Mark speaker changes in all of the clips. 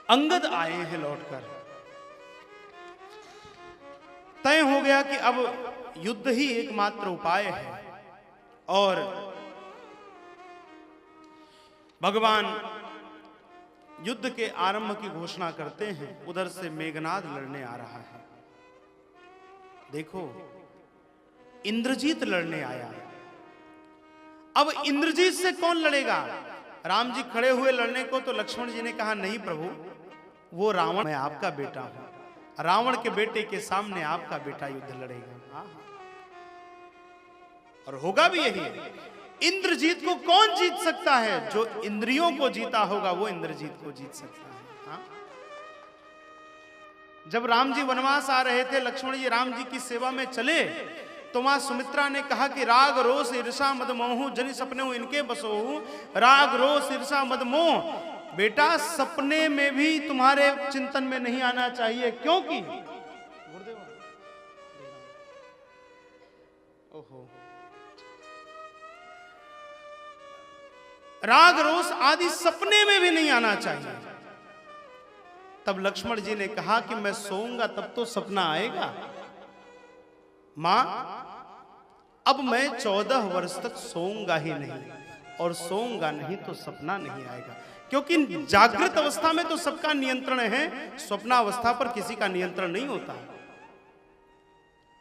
Speaker 1: अंगद आए हैं लौटकर। तय हो गया कि अब युद्ध ही एकमात्र उपाय है और भगवान युद्ध के आरंभ की घोषणा करते हैं। उधर से मेघनाद लड़ने आ रहा है। देखो, इंद्रजीत लड़ने आया। अब इंद्रजीत से कौन लड़ेगा? राम जी खड़े हुए लड़ने को, तो लक्ष्मण जी ने कहा नहीं प्रभु, वो रावण, मैं आपका बेटा हूं, रावण के बेटे के सामने आपका बेटा युद्ध लड़ेगा। और होगा भी यही। इंद्रजीत को कौन जीत सकता है? जो इंद्रियों को जीता होगा वो इंद्रजीत को जीत सकता है। हा? जब राम जी वनवास आ रहे थे, लक्ष्मण जी राम जी की सेवा में चले, तो मां सुमित्रा ने कहा कि राग रोष ईर्षा मद मोह जनि सपने इनके बसोहू। राग रोष ईर्षा मद मोह, बेटा सपने में भी तुम्हारे चिंतन में नहीं आना चाहिए, क्योंकि ओहो, राग रोष आदि सपने में भी नहीं आना चाहिए। तब लक्ष्मण जी ने कहा कि मैं सोऊंगा तब तो सपना आएगा। मां, अब मैं 14 वर्ष तक सोऊंगा ही नहीं, और सोऊंगा नहीं तो सपना नहीं आएगा, क्योंकि जागृत अवस्था में तो सबका नियंत्रण है, स्वप्नावस्था पर किसी का नियंत्रण नहीं होता।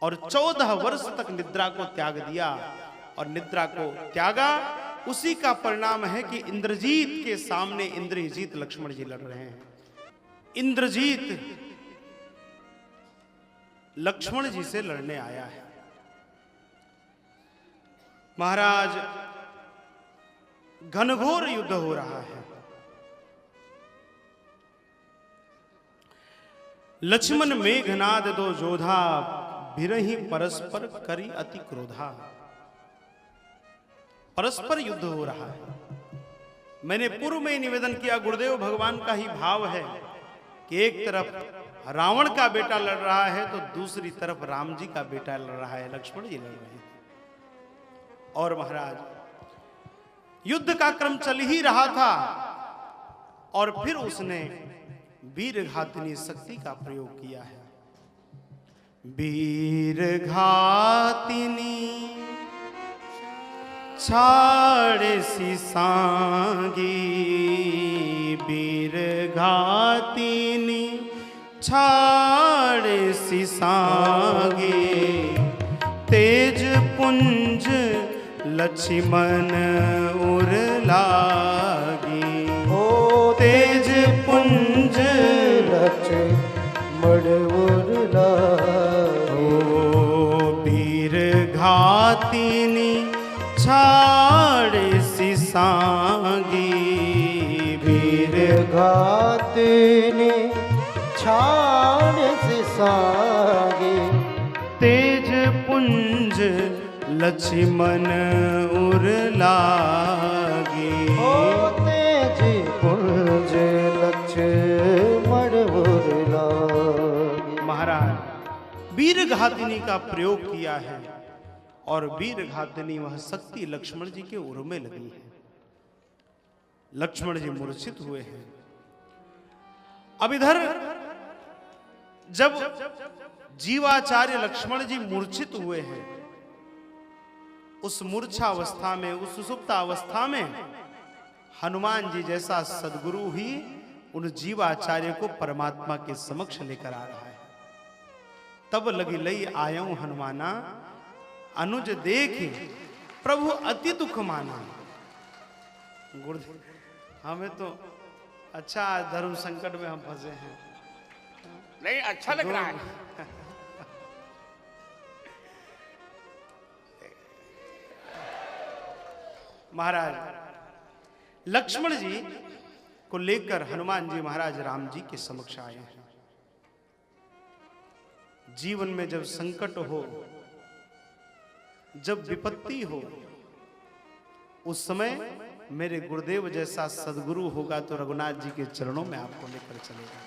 Speaker 1: और 14 वर्ष तक निद्रा को त्याग दिया, और निद्रा को त्यागा, उसी का परिणाम है कि इंद्रजीत के सामने इंद्रजीत लक्ष्मण जी लड़ रहे हैं। इंद्रजीत लक्ष्मण जी से लड़ने आया है। महाराज, घनघोर युद्ध हो रहा है। लक्ष्मण मेघनाद दो जोधा, बिरही परस्पर करी अति क्रोधा। परस्पर युद्ध हो रहा है। मैंने पूर्व में निवेदन किया, गुरुदेव भगवान का ही भाव है कि एक तरफ रावण का बेटा लड़ रहा है तो दूसरी तरफ राम जी का बेटा लड़ रहा है, लक्ष्मण जी लड़ रहे हैं। और महाराज, युद्ध का क्रम चल ही रहा था और फिर उसने वीरघातिनी शक्ति का प्रयोग किया है। वीरघातिनी छाड़े सी सांगी, वीरघातिनी छाड़े सी सांगी। तेज पुंज लक्ष्मण उर लागी,
Speaker 2: ओ तेज पुंज लक्ष्मण उर लागी।
Speaker 1: ओ वीरघातिनी छाड़े सी सांगी,
Speaker 2: वीरघातिनी छाड़े सी सांगी।
Speaker 1: तेज पुंज लक्ष्मण उर लागी,
Speaker 2: ओ तेज पुंज लक्ष्मण उर लागी।
Speaker 1: महाराज, वीरघातिनी का प्रयोग किया है और वीरघातिनी वह शक्ति लक्ष्मण जी के उर में लगी है। लक्ष्मण जी मूर्छित हुए हैं। अब इधर जब जीवाचार्य लक्ष्मण जी मूर्छित हुए हैं, उस मूर्छा अवस्था में, उस सुषुप्त अवस्था में हनुमान जी जैसा सद्गुरु ही उन जीवाचार्य को परमात्मा के समक्ष लेकर आ रहा है। तब लगी लई आयऊ हनुमाना, अनुज देख प्रभु अति दुख माना। गुरुदेव, हमें तो अच्छा धर्म संकट में हम फंसे हैं।
Speaker 3: नहीं, अच्छा लग रहा है।
Speaker 1: महाराज, लक्ष्मण जी को लेकर हनुमान जी महाराज राम जी के समक्ष आए हैं। जीवन में जब संकट हो, जब विपत्ति हो, उस समय मेरे गुरुदेव जैसा सद्गुरु होगा तो रघुनाथ जी के चरणों में आपको लेकर चलेगा।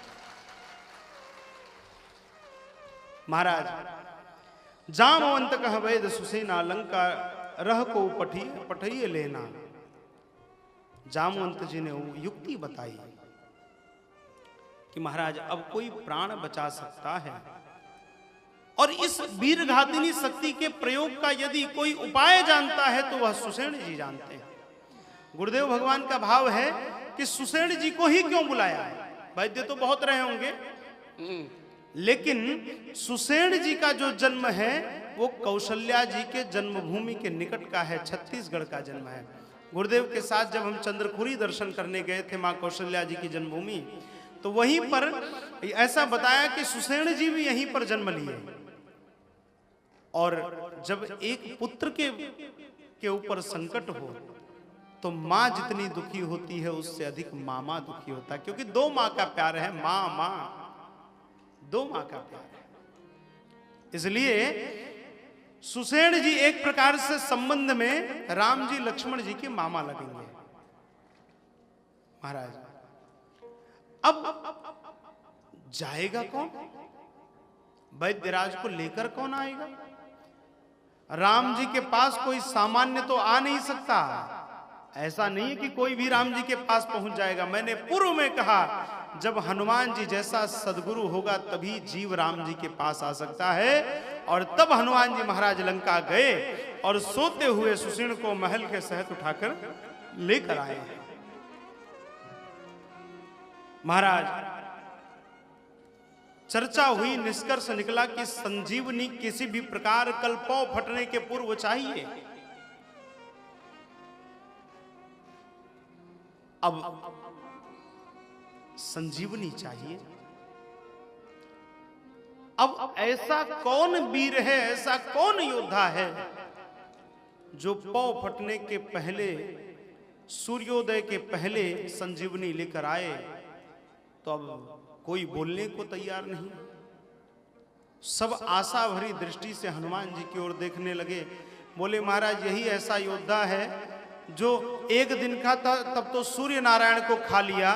Speaker 1: महाराज, जामवंत कह वैद सुसेना लंका रह को पठिए लेना। जामवंत जी ने वो युक्ति बताई कि महाराज अब कोई प्राण बचा सकता है। और इस वीरघातिनी शक्ति के प्रयोग का यदि कोई उपाय जानता है तो वह सुषेण जी जानते हैं। गुरुदेव भगवान का भाव है कि सुषेण जी को ही क्यों बुलाया है। वैद्य तो बहुत रहे होंगे, लेकिन सुषेण जी का जो जन्म है वो कौशल्या जी के जन्मभूमि के निकट का है, छत्तीसगढ़ का जन्म है। गुरुदेव के साथ जब हम चंद्रखुरी दर्शन करने गए थे मां कौशल्या जी की जन्मभूमि, तो वहीं पर ऐसा बताया कि सुषेण जी भी यहीं पर जन्म लिए। और जब एक पुत्र के ऊपर संकट हो तो माँ जितनी दुखी होती है उससे अधिक मामा दुखी होता है, क्योंकि दो माँ का प्यार है, माँ माँ, दो माँ का प्यार है। इसलिए सुषेण जी एक प्रकार से संबंध में राम जी लक्ष्मण जी के मामा लगेंगे। महाराज अब जाएगा कौन? वैद्यराज को लेकर कौन आएगा? राम जी के पास कोई सामान्य तो आ नहीं सकता। ऐसा नहीं है कि कोई भी राम जी के पास पहुंच जाएगा। मैंने पूर्व में कहा जब हनुमान जी जैसा सदगुरु होगा तभी जीव राम जी के पास आ सकता है। और तब हनुमान जी महाराज लंका गए और सोते हुए सुषेण को महल के सहत उठाकर लेकर आए। महाराज चर्चा हुई, निष्कर्ष निकला कि संजीवनी किसी भी प्रकार कल्पौ फटने के पूर्व चाहिए। अब संजीवनी चाहिए। अब ऐसा कौन वीर है, ऐसा कौन योद्धा है जो पौ फटने के पहले, सूर्योदय के पहले संजीवनी लेकर आए? तो अब कोई बोलने को तैयार नहीं। सब आशा भरी दृष्टि से हनुमान जी की ओर देखने लगे। बोले महाराज यही ऐसा योद्धा है जो एक दिन का था तब तो सूर्य नारायण को खा लिया।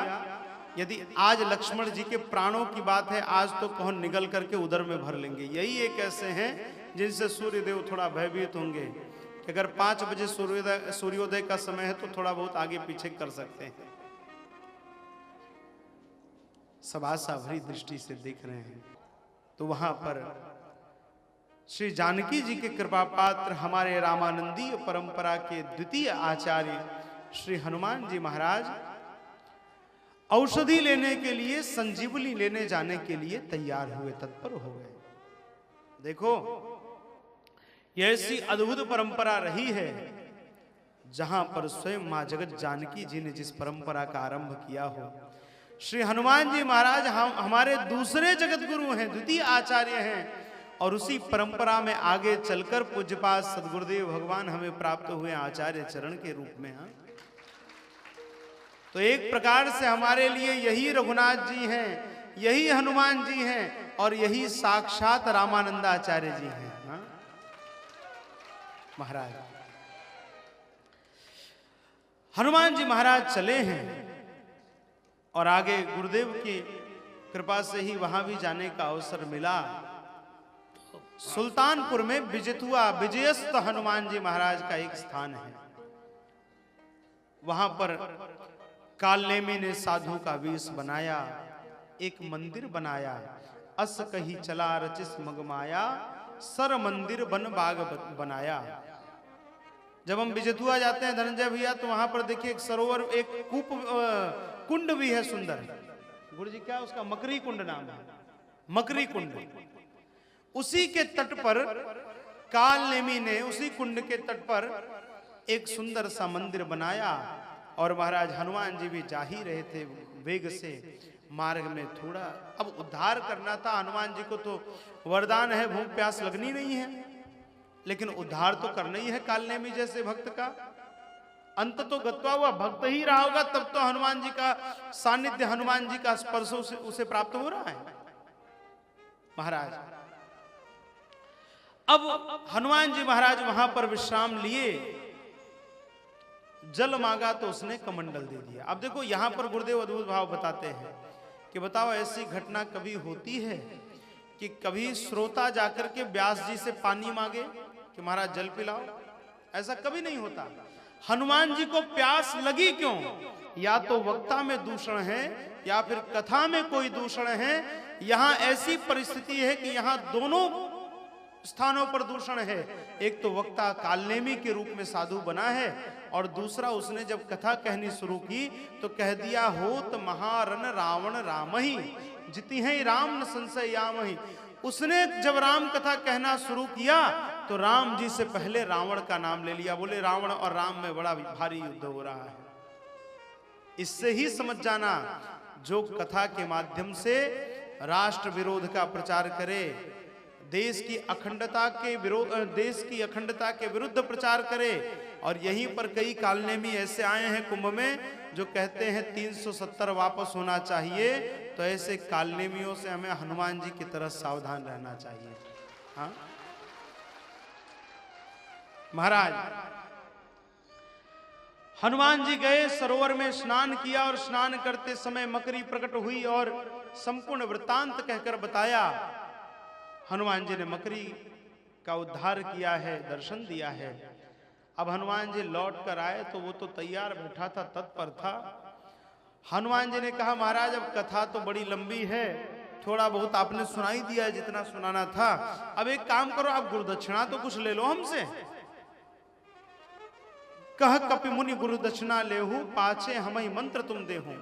Speaker 1: यदि आज लक्ष्मण जी के प्राणों की बात है, आज तो कौन निगल करके उधर में भर लेंगे। यही एक ऐसे हैं जिनसे सूर्यदेव थोड़ा भयभीत होंगे कि अगर 5 बजे सूर्योदय का समय है तो थोड़ा बहुत आगे पीछे कर सकते हैं। सब आशा भरी दृष्टि से देख रहे हैं। तो वहां पर श्री जानकी जी के कृपा पात्र हमारे रामानंदीय परंपरा के द्वितीय आचार्य श्री हनुमान जी महाराज औषधि लेने के लिए, संजीवनी लेने जाने के लिए तैयार हुए, तत्पर हो गए। देखो यह ऐसी अद्भुत परंपरा रही है जहां पर स्वयं मां जगत जानकी जी ने जिस परंपरा का आरंभ किया हो। श्री हनुमान जी महाराज हमारे दूसरे जगत गुरु हैं, द्वितीय आचार्य हैं। और उसी परंपरा में आगे चलकर पूज्यपाद सदगुरुदेव भगवान हमें प्राप्त हुए आचार्य चरण के रूप में। हाँ, तो एक प्रकार से हमारे लिए यही रघुनाथ जी हैं, यही हनुमान जी हैं और यही साक्षात रामानंदाचार्य जी हैं। हाँ? महाराज हनुमान जी महाराज चले हैं और आगे गुरुदेव की कृपा से ही वहां भी जाने का अवसर मिला। सुल्तानपुर में विजितुआ विजयस्त हनुमान जी महाराज का एक स्थान है। वहां पर कालनेमी ने साधु का वेश बनाया, एक मंदिर बनाया। अस कही चला रचिस मगमाया, सर मंदिर बन बाग बनाया। जब हम विजितुआ जाते हैं धनंजय भैया तो वहां पर देखिए एक सरोवर, एक कूप, कुंड भी है सुंदर। गुरु जी क्या उसका मकरी कुंड नाम है, मकरी कुंड। उसी के तट पर कालनेमी ने, उसी कुंड के तट पर एक सुंदर सा मंदिर बनाया। और महाराज हनुमान जी भी जा ही रहे थे वेग से। मार्ग में थोड़ा अब उद्धार करना था हनुमान जी को, तो वरदान है भूख प्यास लगनी नहीं है, लेकिन उद्धार तो करना ही है कालनेमी जैसे भक्त का। अंत तो गत्वा हुआ भक्त ही रहा होगा, तब तो हनुमान जी का सानिध्य, हनुमान जी का स्पर्श उसे प्राप्त हो रहा है। महाराज अब हनुमान जी महाराज वहां पर विश्राम लिए, जल मांगा तो उसने कमंडल दे दिया। अब देखो यहां पर गुरुदेव अद्भुत भाव बताते हैं कि बताओ ऐसी घटना कभी होती है कि कभी श्रोता जाकर के व्यास जी से पानी मांगे कि महाराज जल पिलाओ? ऐसा कभी नहीं होता। हनुमान जी को प्यास लगी क्यों? या तो वक्ता में दूषण है या फिर कथा में कोई दूषण है, यहां ऐसी परिस्थिति है कि यहां दोनों स्थानों पर दूषण है। एक तो वक्ता कालनेमी के रूप में साधु बना है, और दूसरा उसने जब कथा कहनी शुरू की तो कह दिया होत महारन रावण राम ही जिति है राम न संशय याम ही। उसने जब राम कथा कहना शुरू किया तो राम जी से पहले रावण का नाम ले लिया। बोले रावण और राम में बड़ा भारी युद्ध हो रहा है। इससे ही समझ जाना, जो कथा के माध्यम से राष्ट्र विरोध का प्रचार करे, देश की अखंडता के विरुद्ध प्रचार करे, और यहीं पर कई कालनेमी ऐसे आए हैं कुंभ में जो कहते हैं 370 वापस होना चाहिए। तो ऐसे कालनेमियों से हमें हनुमान जी की तरह सावधान रहना चाहिए। हाँ महाराज, हनुमान जी गए, सरोवर में स्नान किया, और स्नान करते समय मकरी प्रकट हुई और संपूर्ण वृत्तांत कहकर बताया। हनुमान जी ने मकरी का उद्धार किया है, दर्शन दिया है। अब हनुमान जी लौट कर आए तो वो तो तैयार बैठा था, तत्पर था। हनुमान जी ने कहा महाराज अब कथा तो बड़ी लंबी है, थोड़ा बहुत आपने सुनाई दिया जितना सुनाना था। अब एक काम करो, आप गुरुदक्षिणा तो कुछ ले लो हमसे। कह कपि मुनि गुरुदक्षिणा लेहु, पाछे हमहि मंत्र तुम देहु।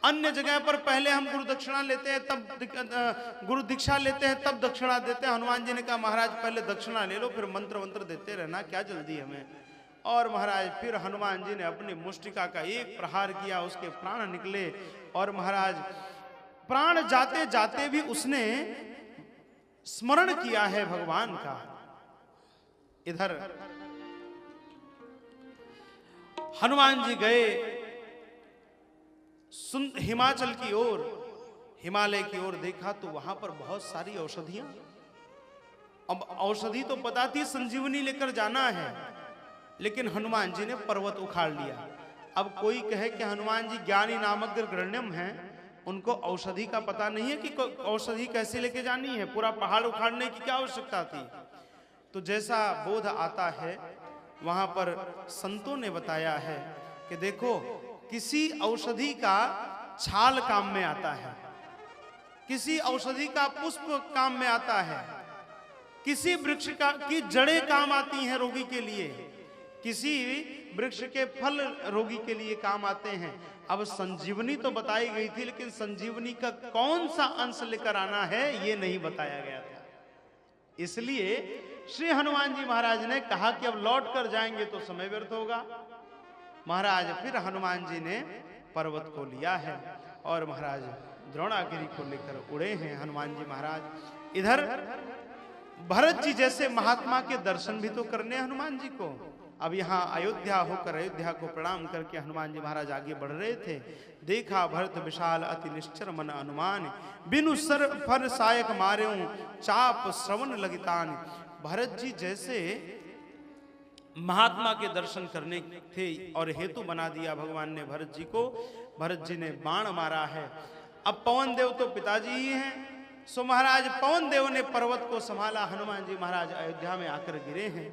Speaker 1: अन्य जगह पर पहले हम गुरु दक्षिणा लेते हैं, तब गुरु दीक्षा लेते हैं, तब दक्षिणा देते हैं। हनुमान जी ने कहा महाराज पहले दक्षिणा ले लो, फिर मंत्र मंत्र देते रहना, क्या जल्दी हमें। और महाराज फिर हनुमान जी ने अपनी मुष्टिका का एक प्रहार किया, उसके प्राण निकले। और महाराज प्राण जाते जाते भी उसने स्मरण किया है भगवान का। इधर हनुमान जी गए हिमाचल की ओर, हिमालय की ओर देखा तो वहां पर बहुत सारी औषधियां। अब औषधि तो पता थी संजीवनी लेकर जाना है, लेकिन हनुमान जी ने पर्वत उखाड़ लिया। अब कोई कहे कि हनुमान जी ज्ञानी नामक गृण्यम हैं, उनको औषधि का पता नहीं है कि औषधि कैसे लेके जानी है, पूरा पहाड़ उखाड़ने की क्या आवश्यकता थी। तो जैसा बोध आता है वहां पर संतों ने बताया है कि देखो किसी औषधि का छाल काम में आता है, किसी औषधि का पुष्प काम में आता है, किसी वृक्ष की जड़ें काम आती हैं रोगी के लिए, किसी वृक्ष के फल रोगी के लिए काम आते हैं। अब संजीवनी तो बताई गई थी, लेकिन संजीवनी का कौन सा अंश लेकर आना है ये नहीं बताया गया था। इसलिए श्री हनुमान जी महाराज ने कहा कि अब लौट कर जाएंगे तो समय व्यर्थ होगा। महाराज फिर हनुमान जी ने पर्वत को लिया है और महाराज द्रोणागिरी को लेकर उड़े हैं हनुमान जी महाराज। इधर भरत जी जैसे महात्मा के दर्शन भी तो करने हनुमान जी को। अब यहाँ अयोध्या होकर अयोध्या को प्रणाम करके हनुमान जी महाराज आगे बढ़ रहे थे। देखा भरत विशाल अति निश्चर मन अनुमान, बिनु सर फर सायक मार्यों चाप श्रवण लगितान। भरत जी जैसे महात्मा के दर्शन करने थे और हेतु बना दिया भगवान ने भरत जी को। भरत जी ने बाण मारा है। अब पवन देव तो पिताजी ही हैं, सो महाराज पवन देव ने पर्वत को संभाला। हनुमान जी महाराज अयोध्या में आकर गिरे हैं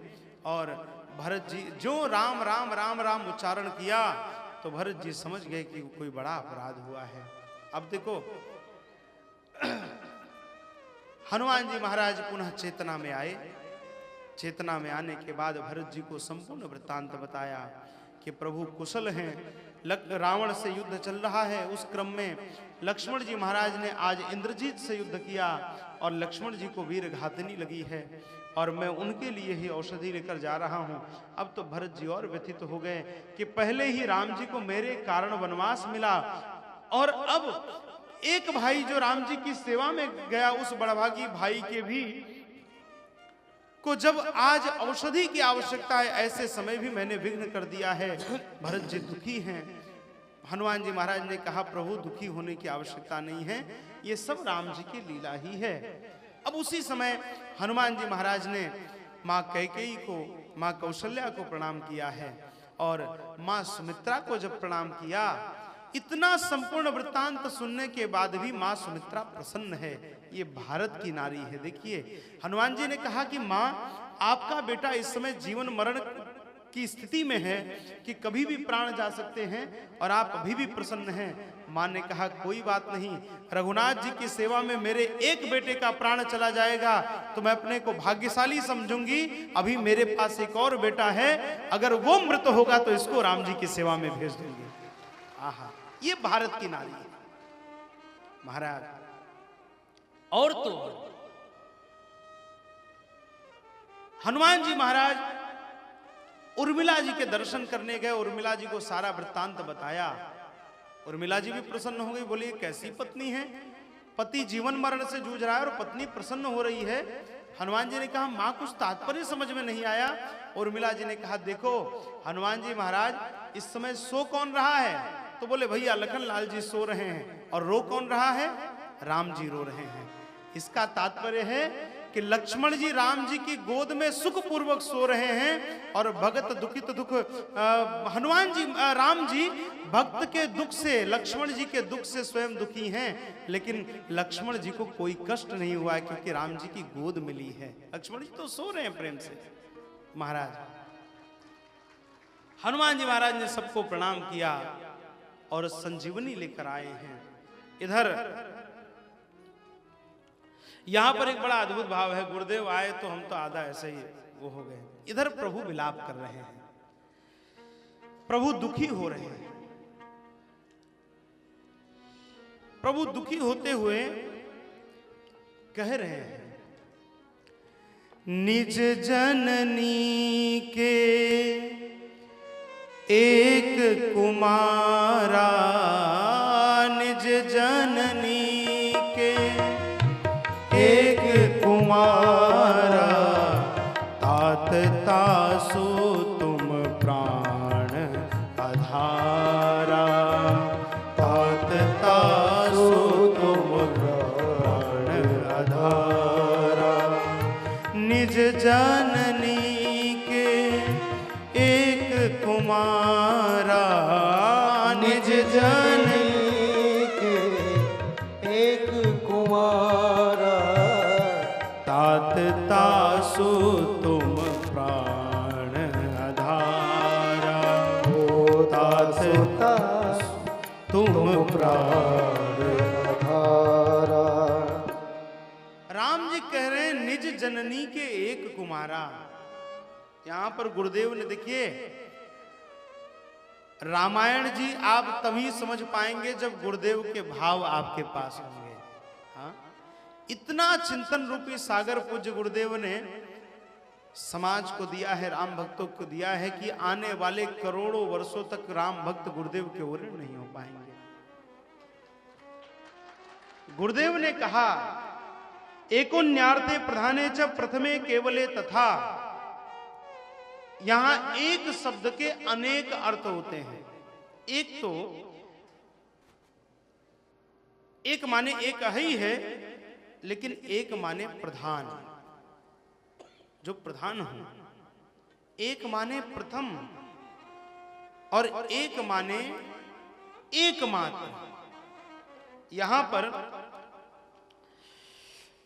Speaker 1: और भरत जी जो राम राम राम राम उच्चारण किया तो भरत जी समझ गए कि कोई बड़ा अपराध हुआ है। अब देखो हनुमान जी महाराज पुनः चेतना में आए। चेतना में आने के बाद भरत जी को संपूर्ण वृत्तांत बताया कि प्रभु कुशल हैं, रावण से युद्ध चल रहा है। उस क्रम में लक्ष्मण जी महाराज ने आज इंद्रजीत से युद्ध किया और लक्ष्मण जी को वीर घातनी लगी है और मैं उनके लिए ही औषधि लेकर जा रहा हूं। अब तो भरत जी और व्यथित हो गए कि पहले ही राम जी को मेरे कारण वनवास मिला और अब एक भाई जो राम जी की सेवा में गया उस बड़भागी भाई के भी को जब आज औषधि की आवश्यकता है, ऐसे समय भी मैंने विघ्न कर दिया है। भरत जी दुखी हैं। हनुमान जी महाराज ने कहा प्रभु दुखी होने की आवश्यकता नहीं है, ये सब राम जी की लीला ही है। अब उसी समय हनुमान जी महाराज ने माँ कैकेयी को, माँ कौशल्या को प्रणाम किया है और माँ सुमित्रा को जब प्रणाम किया, इतना संपूर्ण वृत्तांत सुनने के बाद भी माँ सुमित्रा प्रसन्न है। ये भारत की नारी है। देखिए हनुमान जी ने कहा कि माँ आपका बेटा इस समय जीवन मरण की स्थिति में है कि कभी भी प्राण जा सकते हैं और आप अभी भी प्रसन्न हैं। मां ने कहा कोई बात नहीं, रघुनाथ जी की सेवा में मेरे एक बेटे का प्राण चला जाएगा तो मैं अपने को भाग्यशाली समझूंगी। अभी मेरे पास एक और बेटा है, अगर वो मृत होगा तो इसको राम जी की सेवा में भेज दूंगी। आहा, ये भारत की नारी है महाराज। और तो हनुमान जी महाराज उर्मिला जी के दर्शन करने गए, उर्मिला जी को सारा वृत्तांत बताया। उर्मिला जी भी प्रसन्न हो गई, बोली कैसी पत्नी है, पति जीवन मरण से जूझ रहा है और पत्नी प्रसन्न हो रही है। हनुमान जी ने कहा मां कुछ तात्पर्य समझ में नहीं आया। उर्मिला जी ने कहा देखो हनुमान जी महाराज इस समय सो कौन रहा है, तो बोले भैया लखन लाल जी सो रहे हैं, और रो कौन रहा है, राम जी रो रहे हैं। इसका तात्पर्य है कि लक्ष्मण जी राम जी की गोद में सुख पूर्वक सो रहे हैं और भगत दुखित दुख हनुमान जी राम जी भक्त के दुख से, लक्ष्मण जी के दुख से स्वयं दुखी हैं, लेकिन लक्ष्मण जी को कोई कष्ट नहीं हुआ है क्योंकि राम जी की गोद मिली है। लक्ष्मण जी तो सो रहे हैं प्रेम से। महाराज हनुमान जी महाराज ने सबको प्रणाम किया और संजीवनी लेकर आए हैं। इधर यहां पर एक बड़ा अद्भुत भाव है, गुरुदेव आए तो हम तो आधा ऐसे ही वो हो गए। इधर प्रभु विलाप कर रहे हैं, प्रभु दुखी हो रहे हैं। प्रभु दुखी होते हुए कह रहे हैं निज जननी के एक कुमारा, निज जननी के एक कुमारा, तात तासु तुम प्राण आधारा, तात तासु तुम प्राण आधारा। निज जननी के एक कुमारा, निज जननी
Speaker 2: के एक कुमारा,
Speaker 1: तात तासु तुम प्राण आधारा,
Speaker 2: ओ
Speaker 1: तात
Speaker 2: तासु
Speaker 1: तुम प्राण।
Speaker 2: आधारा।
Speaker 1: राम जी कह रहे हैं निज जननी के एक कुमारा। यहां पर गुरुदेव ने देखिए, रामायण जी आप तभी समझ पाएंगे जब गुरुदेव के भाव आपके पास होंगे। हाँ? इतना चिंतन रूपी सागर पूज्य गुरुदेव ने समाज को दिया है, राम भक्तों को दिया है कि आने वाले करोड़ों वर्षों तक राम भक्त गुरुदेव के ओरे नहीं हो पाएंगे। गुरुदेव ने कहा एको न्यार्थे प्रधाने च प्रथमे केवले तथा। यहां एक शब्द के अनेक अर्थ होते हैं। एक तो एक माने एक ही है, लेकिन एक माने प्रधान, जो प्रधान हो। एक माने प्रथम और एक माने एकमात्र। यहां पर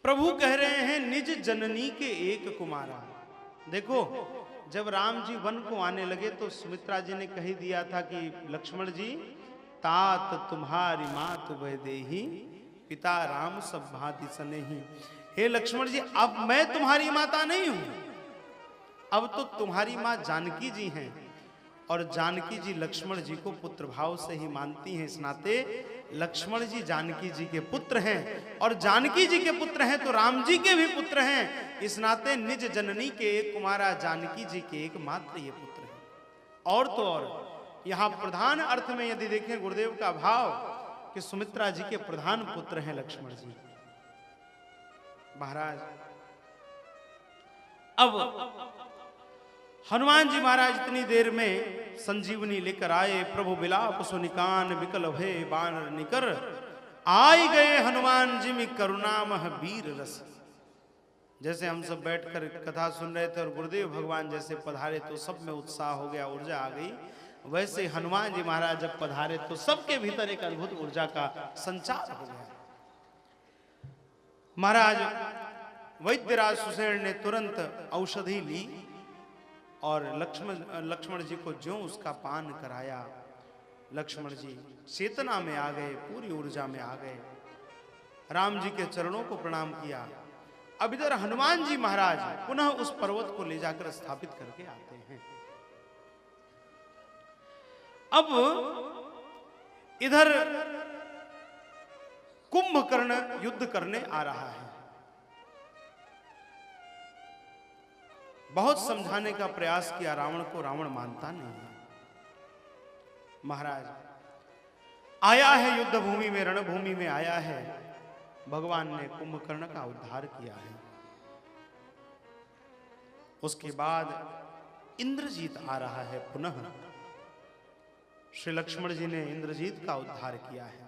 Speaker 1: प्रभु कह रहे हैं निज जननी के एक कुमारा। देखो जब राम जी वन को आने लगे तो सुमित्रा जी ने कही दिया था कि लक्ष्मण जी तात तुम्हारी मात वैदेही, पिता राम सब भांति सनेही। हे लक्ष्मण जी अब मैं तुम्हारी माता नहीं हूं, अब तो तुम्हारी मां जानकी जी हैं, और जानकी जी लक्ष्मण जी को पुत्र भाव से ही मानती हैं। इस नाते लक्ष्मण जी जानकी जी के पुत्र हैं, और जानकी जी के पुत्र हैं तो राम जी के भी पुत्र हैं। इस नाते निज जननी के एक कुमारा, जानकी जी के एकमात्र ये पुत्र हैं। और तो और यहां प्रधान अर्थ में यदि देखें गुरुदेव का भाव कि सुमित्रा जी के प्रधान पुत्र हैं लक्ष्मण जी। महाराज अब हनुमान जी महाराज इतनी देर में संजीवनी लेकर आए। प्रभु बिलाप सुनिकान विकल भय बानर निकर, आई गए हनुमान जी में करुणामह वीर रस। जैसे हम सब बैठकर कथा सुन रहे थे और गुरुदेव भगवान जैसे पधारे तो सब में उत्साह हो गया, ऊर्जा आ गई, वैसे हनुमान जी महाराज जब पधारे तो सबके भीतर एक अद्भुत ऊर्जा का संचार हो गया। महाराज वैद्यराज सुसेन ने तुरंत औषधि ली और लक्ष्मण जी को ज्यों उसका पान कराया, लक्ष्मण जी चेतना में आ गए, पूरी ऊर्जा में आ गए, राम जी के चरणों को प्रणाम किया। अब इधर हनुमान जी महाराज पुनः उस पर्वत को ले जाकर स्थापित करके आते हैं। अब इधर कुंभकर्ण युद्ध करने आ रहा है। बहुत समझाने का प्रयास किया रावण को, रावण मानता नहीं है। महाराज आया है युद्ध भूमि में, रणभूमि में आया है, भगवान ने कुंभकर्ण का उद्धार किया है। उसके बाद इंद्रजीत आ रहा है पुनः। श्री लक्ष्मण जी ने इंद्रजीत का उद्धार किया है।